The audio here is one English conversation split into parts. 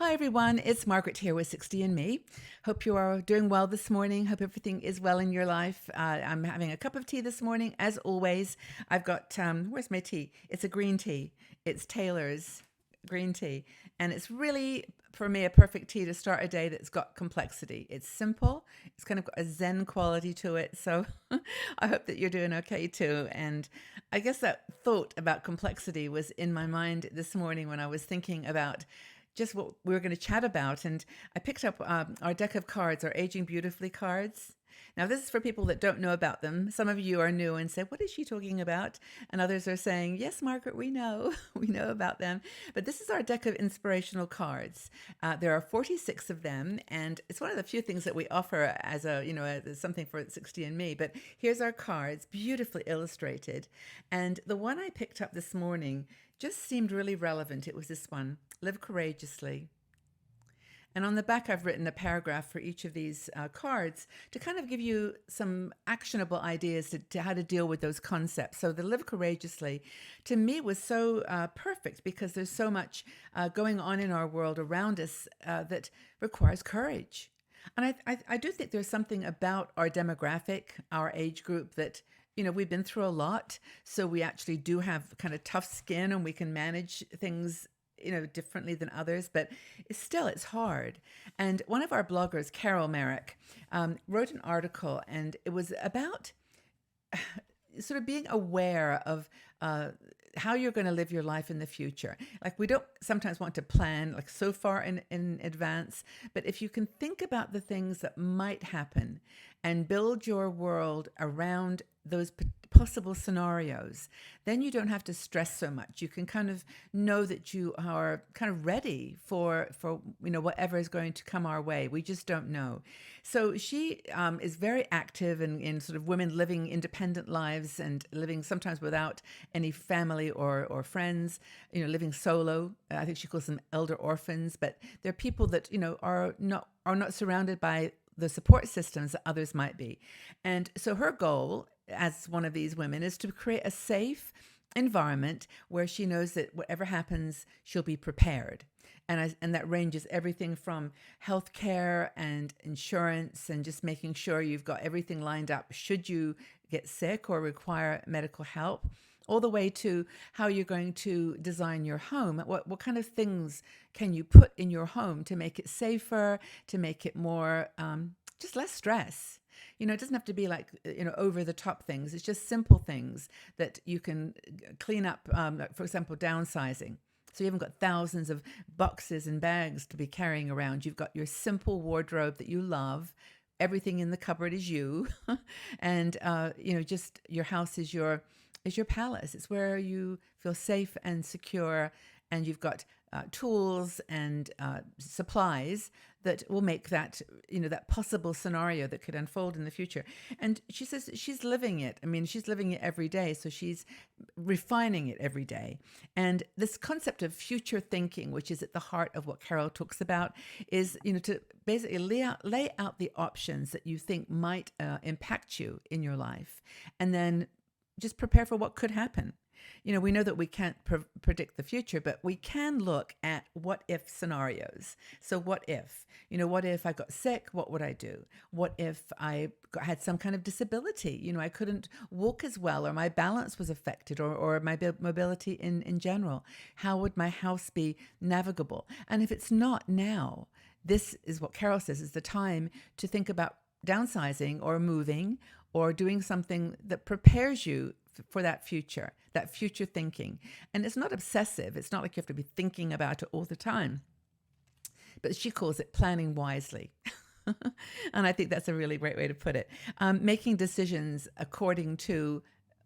Hi everyone, it's Margaret here with 60 and Me. Hope you are doing well this morning. Hope everything is well in your life. I'm having a cup of tea this morning, as always. I've got, where's my tea? It's a green tea. It's Taylor's green tea. And it's really, for me, a perfect tea to start a day that's got complexity. It's simple, it's kind of got a Zen quality to it. So I hope that you're doing okay too. And I guess that thought about complexity was in my mind this morning when I was thinking about just what we were going to chat about. And I picked up our deck of cards, our Aging Beautifully cards. Now, this is for people that don't know about them. Some of you are new and say, "What is she talking about?" And others are saying, "Yes, Margaret, we know. We know about them." But this is our deck of inspirational cards. There are 46 of them, and it's one of the few things that we offer as as something for 60 and Me. But here's our cards, beautifully illustrated. And the one I picked up this morning just seemed really relevant. It was this one: live courageously. And on the back, I've written a paragraph for each of these cards to kind of give you some actionable ideas to how to deal with those concepts. So the live courageously, to me, was so perfect because there's so much going on in our world around us that requires courage. And I do think there's something about our demographic, our age group, that we've been through a lot, so we actually do have kind of tough skin and we can manage things differently than others, but it's hard. And one of our bloggers, Carol Merrick, wrote an article, and it was about sort of being aware of how you're going to live your life in the future. Like, we don't sometimes want to plan like so far in advance, but if you can think about the things that might happen and build your world around those possible scenarios, then you don't have to stress so much. You can kind of know that you are kind of ready for whatever is going to come our way. We just don't know. So she is very active in sort of women living independent lives and living sometimes without any family or friends, living solo. I think she calls them elder orphans, but they're people that are not surrounded by the support systems that others might be. And so her goal as one of these women is to create a safe environment where she knows that whatever happens, she'll be prepared. And that ranges everything from healthcare and insurance and just making sure you've got everything lined up should you get sick or require medical help, all the way to how you're going to design your home. What kind of things can you put in your home to make it safer, to make it more, just less stress? It doesn't have to be like, over the top things. It's just simple things that you can clean up, like for example, downsizing. So you haven't got thousands of boxes and bags to be carrying around. You've got your simple wardrobe that you love. Everything in the cupboard is you. And, just your house is your palace. It's where you feel safe and secure, and you've got tools and supplies that will make that that possible scenario that could unfold in the future. And she says she's living it. I mean, she's living it every day, so she's refining it every day. And this concept of future thinking, which is at the heart of what Carol talks about, is to basically lay out the options that you think might impact you in your life, and then just prepare for what could happen. We know that we can't predict the future, but we can look at what if scenarios. So what if, what if I got sick? What would I do? What if I had some kind of disability? I couldn't walk as well, or my balance was affected, or my mobility in general. How would my house be navigable? And if it's not now, this is what Carol says is the time to think about downsizing or moving or doing something that prepares you for that future thinking. And it's not obsessive. It's not like you have to be thinking about it all the time. But she calls it planning wisely. And I think that's a really great way to put it. Making decisions according to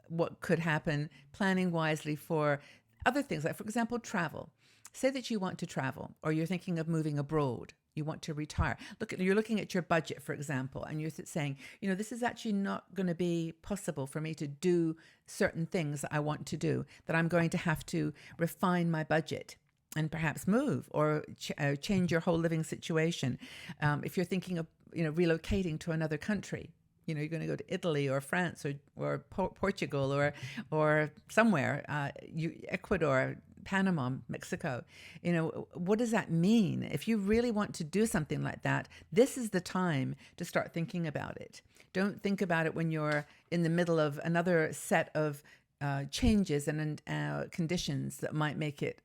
what could happen, planning wisely for other things, like, for example, travel. Say that you want to travel, or you're thinking of moving abroad. You want to retire. You're looking at your budget, for example, and you're saying, this is actually not going to be possible for me to do certain things that I want to do, that I'm going to have to refine my budget and perhaps move or change your whole living situation. If you're thinking of, relocating to another country, you're going to go to Italy or France or Portugal or somewhere, Ecuador, Panama, Mexico. You know, what does that mean? If you really want to do something like that, this is the time to start thinking about it. Don't think about it when you're in the middle of another set of changes and conditions that might make it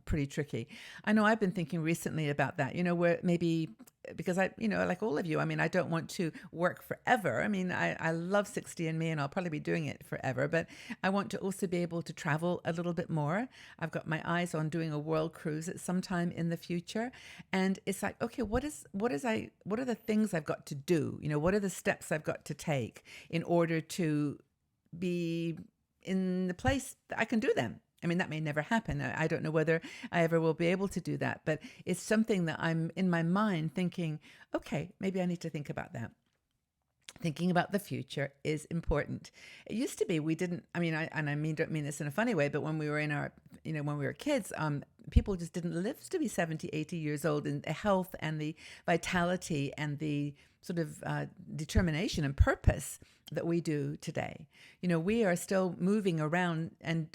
pretty tricky. I know I've been thinking recently about that, you know, where maybe because I, you know, like all of you, I mean, I don't want to work forever. I mean, I love 60 and Me and I'll probably be doing it forever, but I want to also be able to travel a little bit more. I've got my eyes on doing a world cruise at some time in the future. And it's like, okay, what are the things I've got to do? You know, what are the steps I've got to take in order to be in the place that I can do them? I mean, that may never happen. I don't know whether I ever will be able to do that, but it's something that I'm in my mind thinking, okay, maybe I need to think about that. Thinking about the future is important. It used to be we didn't. I mean, don't mean this in a funny way, but when we were in our, you know, when we were kids, people just didn't live to be 70, 80 years old, and the health and the vitality and the sort of determination and purpose that we do today. You know, we are still moving around and,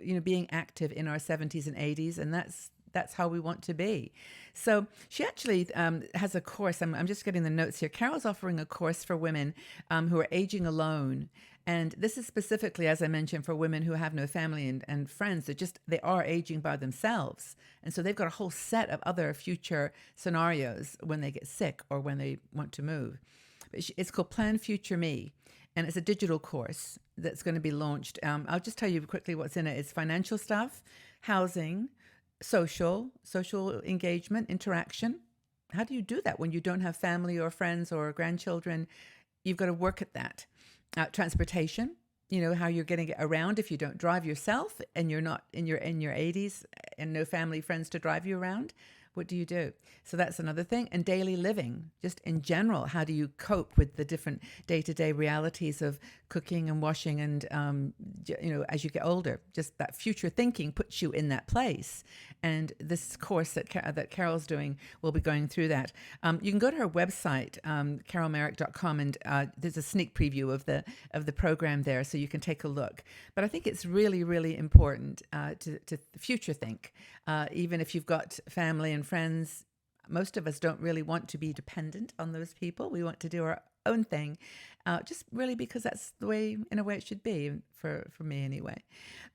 you know, being active in our 70s and 80s, and that's how we want to be. So she actually has a course. I'm just getting the notes here. Carol's offering a course for women who are aging alone. And this is specifically, as I mentioned, for women who have no family and friends. They are aging by themselves. And so they've got a whole set of other future scenarios when they get sick or when they want to move. It's called Plan Future Me. And it's a digital course that's going to be launched. I'll just tell you quickly what's in it. It's financial stuff, housing, social engagement, interaction. How do you do that when you don't have family or friends or grandchildren? You've got to work at that. Transportation, you know, how you're getting around if you don't drive yourself and you're not in your 80s and no family, friends to drive you around. What do you do? So that's another thing. And daily living, just in general, how do you cope with the different day-to-day realities of cooking and washing and, you know, as you get older? Just that future thinking puts you in that place. And this course that Carol's doing will be going through that. You can go to her website, carolmerrick.com, and there's a sneak preview of the program there, so you can take a look. But I think it's really, really important to future think. Even if you've got family and friends, most of us don't really want to be dependent on those people. We want to do our own thing, just really because that's the way, in a way, it should be for me anyway.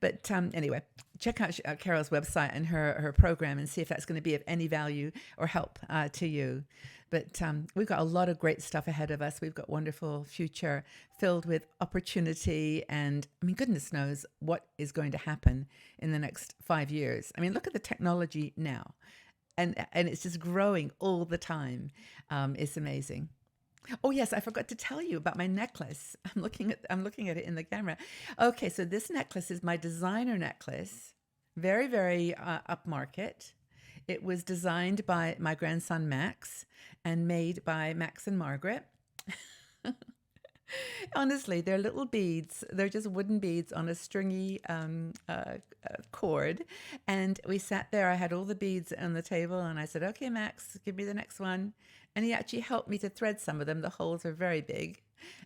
But anyway, check out Carol's website and her program and see if that's going to be of any value or help to you. But we've got a lot of great stuff ahead of us. We've got wonderful future filled with opportunity. And I mean, goodness knows what is going to happen in the next 5 years. I mean, look at the technology now. And it's just growing all the time. It's amazing. Oh yes, I forgot to tell you about my necklace. I'm looking at it in the camera. Okay, so this necklace is my designer necklace. Very, very upmarket. It was designed by my grandson Max and made by Max and Margaret. Honestly, they're little beads. They're just wooden beads on a stringy cord. And we sat there. I had all the beads on the table and I said, okay, Max, give me the next one. And he actually helped me to thread some of them. The holes are very big.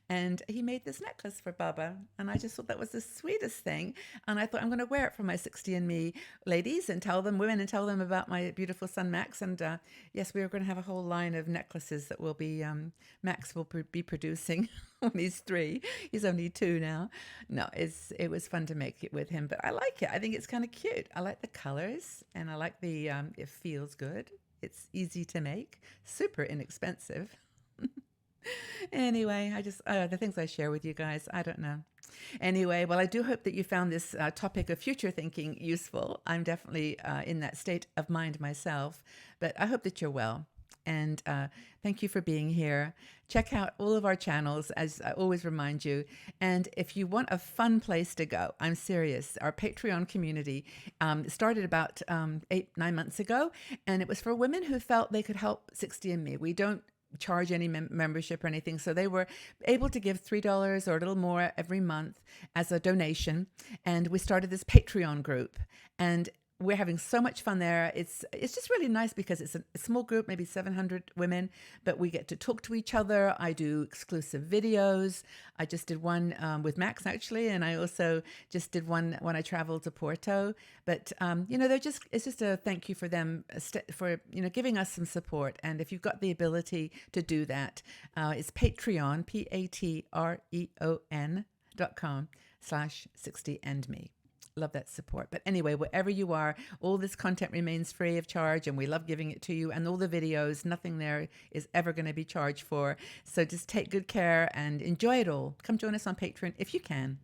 And he made this necklace for Baba. And I just thought that was the sweetest thing. And I thought, I'm going to wear it for my 60 and Me ladies and women tell them about my beautiful son, Max. And yes, we are going to have a whole line of necklaces that will be, Max will be producing when he's 3. He's only 2 now. No, it was fun to make it with him, but I like it. I think it's kind of cute. I like the colors and I like it feels good. It's easy to make, super inexpensive. Anyway, the things I share with you guys, I don't know. Anyway, well, I do hope that you found this topic of future thinking useful. I'm definitely in that state of mind myself, but I hope that you're well. And thank you for being here. Check out all of our channels, as I always remind you. And if you want a fun place to go, I'm serious. Our Patreon community started about 8-9 months ago, and it was for women who felt they could help 60 and Me. We don't charge any membership or anything, so they were able to give $3 or a little more every month as a donation. And we started this Patreon group, and we're having so much fun there. It's just really nice because it's a small group, maybe 700 women, but we get to talk to each other. I do exclusive videos. I just did one with Max actually, and I also just did one when I traveled to Porto. But they're just it's just a thank you for them for giving us some support. And if you've got the ability to do that, it's Patreon, patreon.com/60andme. Love that support. But anyway, wherever you are, all this content remains free of charge, and we love giving it to you. And all the videos, nothing there is ever going to be charged for. So just take good care and enjoy it all. Come join us on Patreon if you can.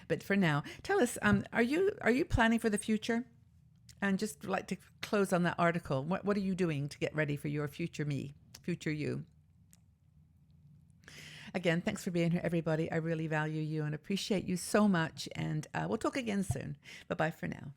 But for now, tell us, are you planning for the future? And just like to close on that article, what are you doing to get ready for your future me, future you? Again, thanks for being here, everybody. I really value you and appreciate you so much. And we'll talk again soon. Bye bye for now.